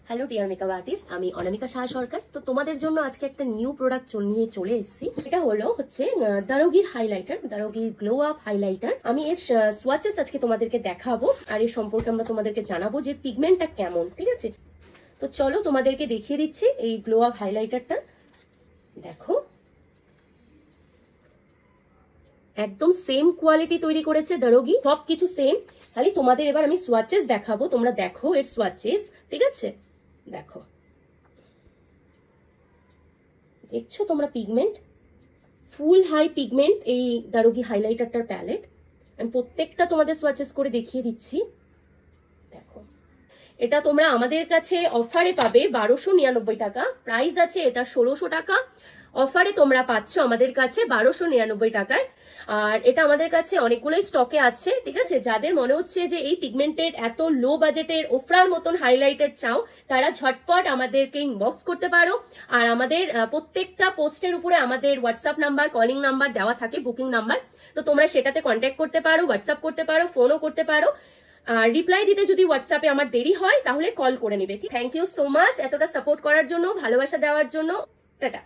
Hello dear makeup artist, আমি অনামিকা সাহা সরকার। তো তোমাদের জন্য আজকে একটা নিউ প্রোডাক্ট নিয়ে চলে এসেছি। এটা হচ্ছে দারোগির হাইলাইটার, দারোগির গ্লো আপ হাইলাইটার। আমি এর সোয়াচেস আজকে তোমাদেরকে দেখাবো আর এর সম্পর্কে আমরা তোমাদেরকে জানাবো যে পিগমেন্টটা কেমন। ঠিক আছে, তো চলো তোমাদেরকে দেখিয়ে দিচ্ছি এই গ্লো আপ হাইলাইটারটা। দেখো, একদম সেম কোয়ালিটি তৈরি করেছে দারোগি, সবকিছু সেম। খালি তোমাদের এবার আমি সোয়াচেস দেখাবো, তোমরা দেখো এর সোয়াচেস। ঠিক আছে, দেখো, দেখছো তোমরা পিগমেন্ট, ফুল হাই পিগমেন্ট এই দারোগি হাইলাইটারটার প্যালেট। আমি প্রত্যেকটা তোমাদের সোয়াচেস করে দেখিয়ে দিচ্ছি। দেখো, এটা তোমরা আমাদের কাছে অফারে পাবে 1299 টাকা, প্রাইস আছে এটা 1600 টাকা। অফারে তোমরা পাচ্ছ আমাদের কাছে 1299 টাকায়। আর এটা আমাদের কাছে অনেকগুলোই স্টকে আছে। ঠিক আছে, যাদের মনে হচ্ছে যে এই পিগমেন্টেড এত লো বাজেটের ওফরার মতন হাইলাইটার চাও, তারা ঝটপট আমাদেরকে ইনবক্স করতে পারো। আর আমাদের প্রত্যেকটা পোস্টের উপরে আমাদের হোয়াটসঅ্যাপ নাম্বার, কলিং নাম্বার দেওয়া থাকে, বুকিং নাম্বার। তো তোমরা সেটাতে কন্ট্যাক্ট করতে পারো, হোয়াটসঅ্যাপ করতে পারো, ফোনও করতে পারো। আর রিপ্লাই দিতে যদি হোয়াটসঅ্যাপে আমার দেরি হয় তাহলে কল করে নেবে। থ্যাংক ইউ সো মাচ এতটা সাপোর্ট করার জন্য, ভালোবাসা দেওয়ার জন্য। টাটা।